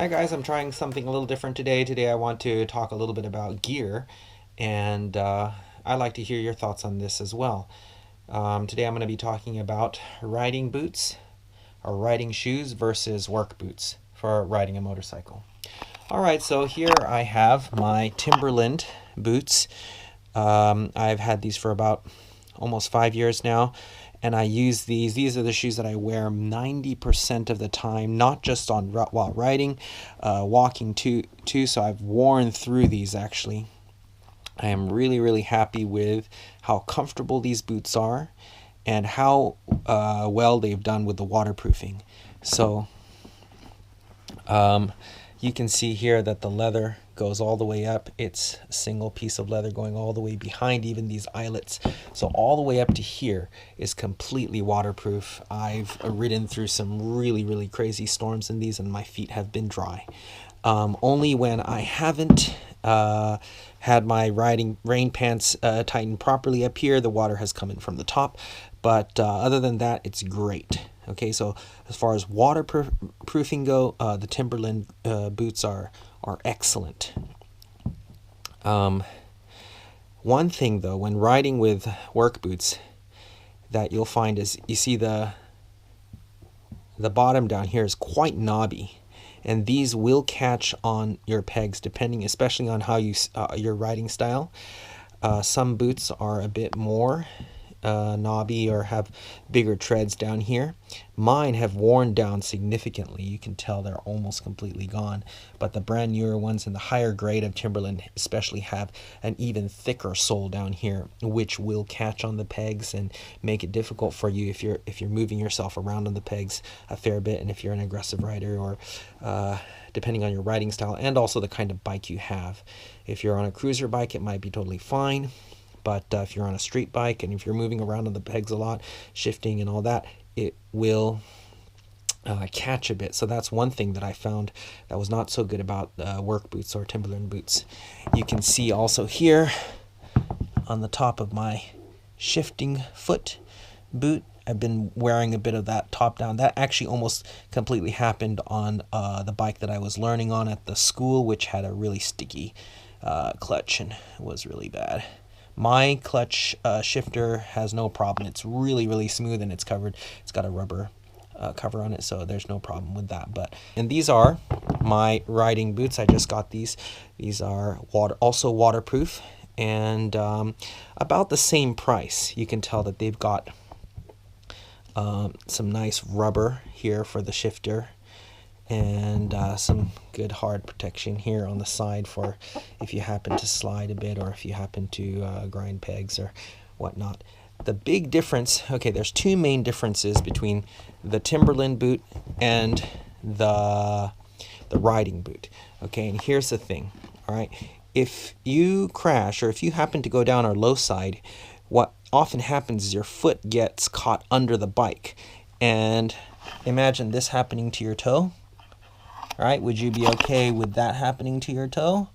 Hi guys, I'm trying something a little different today. Today I want to talk a little bit about gear, and I'd like to hear your thoughts on this as well. Today I'm going to be talking about riding boots or riding shoes versus work boots for riding a motorcycle. Alright, so here I have my Timberland boots. I've had these for about almost 5 years now, and I use these. These are the shoes that I wear 90% of the time, not just on while riding, walking too. So I've worn through these actually. I am really happy with how comfortable these boots are and how well they've done with the waterproofing. So you can see here that the leather goes all the way up. It's a single piece of leather going all the way behind even these eyelets. So all the way up to here is completely waterproof. I've ridden through some really crazy storms in these and my feet have been dry. Only when I haven't had my riding rain pants tightened properly up here, the water has come in from the top. But other than that, it's great. Okay, so as far as waterproofing go, the Timberland boots are excellent. One thing though, when riding with work boots, that you'll find is you see the bottom down here is quite knobby, and these will catch on your pegs depending, especially on how you your riding style. Some boots are a bit more knobby or have bigger treads down here. Mine have worn down significantly. You can tell they're almost completely gone, but the brand newer ones in the higher grade of Timberland especially have an even thicker sole down here, which will catch on the pegs and make it difficult for you if you're moving yourself around on the pegs a fair bit, and if you're an aggressive rider, or depending on your riding style and also the kind of bike you have. If you're on a cruiser bike, it might be totally fine. But if you're on a street bike and if you're moving around on the pegs a lot, shifting and all that, it will catch a bit. So that's one thing that I found that was not so good about work boots or Timberland boots. You can see also here on the top of my shifting foot boot, I've been wearing a bit of that top down. That actually almost completely happened on the bike that I was learning on at the school, which had a really sticky clutch and was really bad. My clutch shifter has no problem. It's really smooth and it's covered. It's got a rubber cover on it, so there's no problem with that. And these are my riding boots. I just got these. These are also waterproof and about the same price. You can tell that they've got some nice rubber here for the shifter, and some good hard protection here on the side for if you happen to slide a bit or if you happen to grind pegs or whatnot. The big difference, okay, there's two main differences between the Timberland boot and the riding boot. Okay, and here's the thing, all right, if you crash or if you happen to go down our low side, what often happens is your foot gets caught under the bike, and imagine this happening to your toe. All right, would you be okay with that happening to your toe?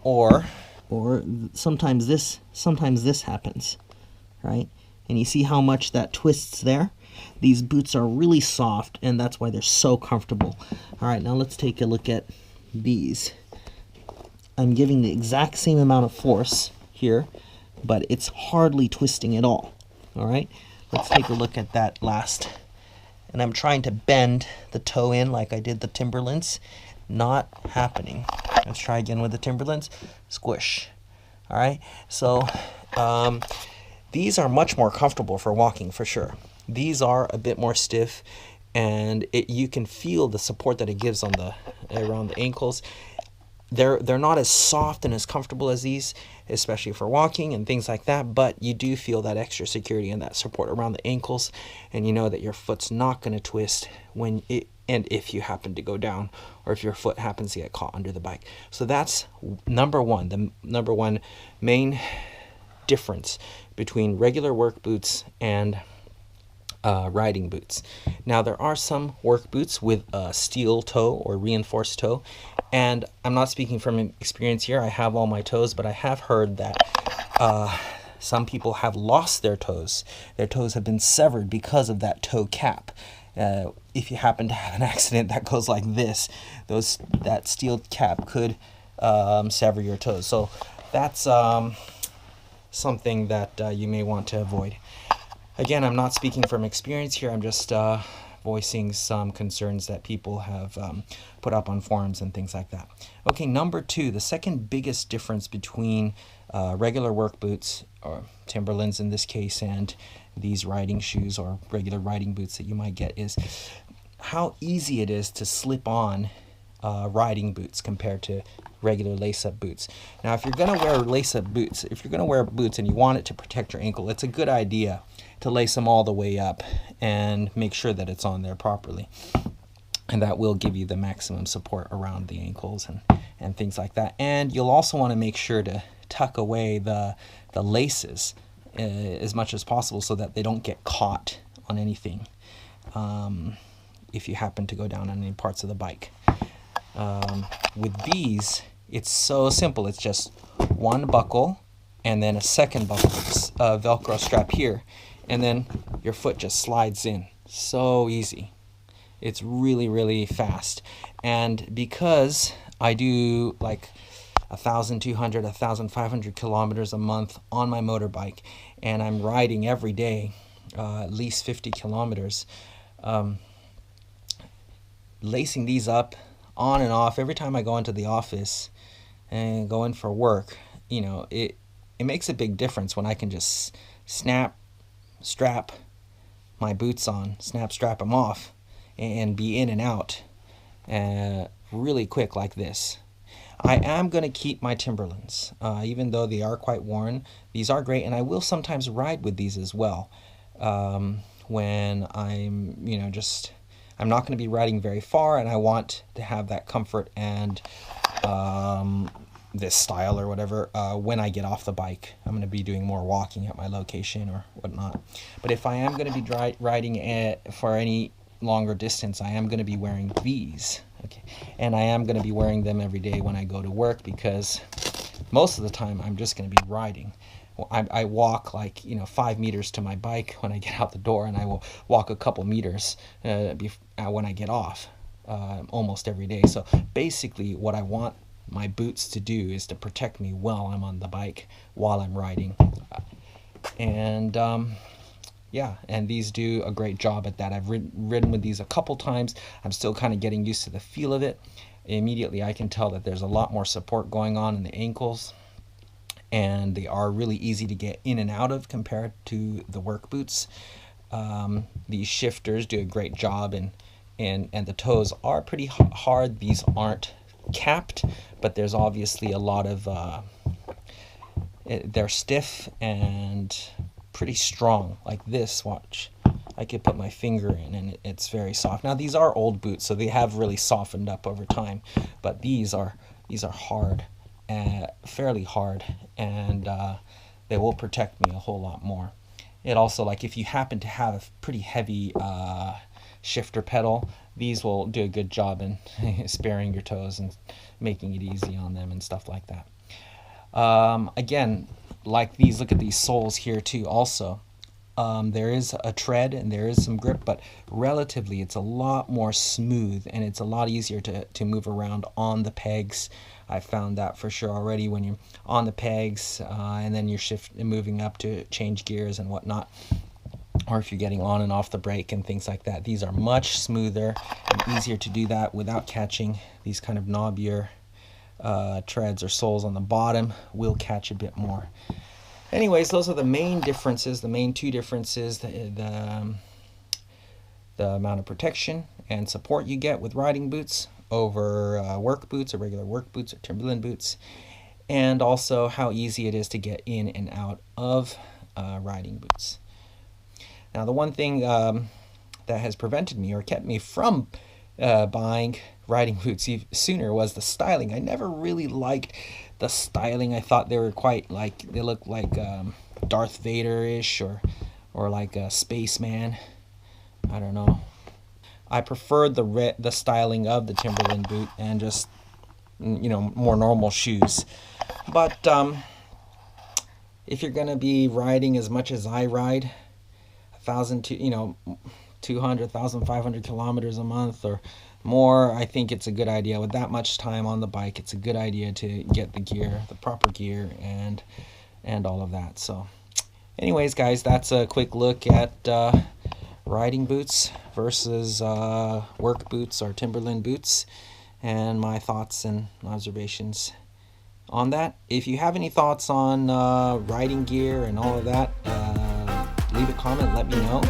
Or sometimes this happens, right? And you see how much that twists there? These boots are really soft, and that's why they're so comfortable. All right, now let's take a look at these. I'm giving the exact same amount of force here, but it's hardly twisting at all. All right, let's take a look at that last. And I'm trying to bend the toe in like I did the Timberlands. Not happening. Let's try again with the Timberlands. Squish. All right. So these are much more comfortable for walking for sure. These are a bit more stiff, and you can feel the support that it gives on around the ankles. They're not as soft and as comfortable as these, especially for walking and things like that, but you do feel that extra security and that support around the ankles, and you know that your foot's not going to twist and if you happen to go down or if your foot happens to get caught under the bike. So that's number one, the number one main difference between regular work boots and riding boots. Now there are some work boots with a steel toe or reinforced toe, and I'm not speaking from experience here. I have all my toes, but I have heard that some people have lost their toes. Their toes have been severed because of that toe cap, if you happen to have an accident that goes like this, that steel cap could sever your toes. So that's something that you may want to avoid. Again, I'm not speaking from experience here. I'm just voicing some concerns that people have put up on forums and things like that. Okay, number 2, the second biggest difference between regular work boots, or Timberlands in this case, and these riding shoes or regular riding boots that you might get is how easy it is to slip on riding boots compared to regular lace-up boots. Now, if you're going to wear lace-up boots, if you're going to wear boots and you want it to protect your ankle, it's a good idea to lace them all the way up and make sure that it's on there properly. And that will give you the maximum support around the ankles and things like that. And you'll also want to make sure to tuck away the laces as much as possible so that they don't get caught on anything if you happen to go down on any parts of the bike. With these, it's so simple. It's just one buckle and then a second buckle, Velcro strap here, and then your foot just slides in. So easy. It's really, really fast. And because I do like 1,200, 1,500 kilometers a month on my motorbike, and I'm riding every day, at least 50 kilometers, lacing these up on and off every time I go into the office and go in for work, you know, it makes a big difference when I can just strap my boots on, strap them off, and be in and out really quick like this. I am going to keep my Timberlands, even though they are quite worn. These are great, and I will sometimes ride with these as well when I'm, you know, I'm not going to be riding very far, and I want to have that comfort and this style or whatever when I get off the bike. I'm going to be doing more walking at my location or whatnot. But if I am going to be riding for any longer distance, I am going to be wearing these. Okay, and I am going to be wearing them every day when I go to work, because most of the time I'm just going to be riding. I walk like 5 meters to my bike when I get out the door, and I will walk a couple meters when I get off almost every day. So basically what I want my boots to do is to protect me while I'm on the bike, while I'm riding. And yeah, and these do a great job at that. I've ridden with these a couple times. I'm still kind of getting used to the feel of it. Immediately I can tell that there's a lot more support going on in the ankles, and they are really easy to get in and out of compared to the work boots. These shifters do a great job, and the toes are pretty hard. These aren't capped, but there's obviously a lot of they're stiff and pretty strong. Like this, watch, I could put my finger in and it's very soft. Now these are old boots, so they have really softened up over time, but these are hard, fairly hard, and they will protect me a whole lot more. It also, like, if you happen to have a pretty heavy shifter pedal, these will do a good job in sparing your toes and making it easy on them and stuff like that. Again, like these, look at these soles here too also. There is a tread and there is some grip, but relatively it's a lot more smooth, and it's a lot easier to move around on the pegs. I found that for sure already when you're on the pegs and then you're moving up to change gears and whatnot, or if you're getting on and off the brake and things like that. These are much smoother and easier to do that without catching. These kind of knobbier treads or soles on the bottom will catch a bit more. Anyways, those are the main differences, the main two differences, the amount of protection and support you get with riding boots over work boots or regular work boots or Timberland boots, and also how easy it is to get in and out of riding boots. Now, the one thing that has prevented me or kept me from buying riding boots sooner was the styling. I never really liked the styling. I thought they were quite they looked like Darth Vader-ish or like a spaceman. I don't know. I preferred the styling of the Timberland boot and just more normal shoes. But if you're gonna be riding as much as I ride, 1,000 to 200, 1,500 kilometers a month or more, I think it's a good idea. With that much time on the bike, it's a good idea to get the gear, the proper gear, and all of that. So anyways, guys, that's a quick look at riding boots versus work boots or Timberland boots, and my thoughts and observations on that. If you have any thoughts on riding gear and all of that, leave a comment, let me know.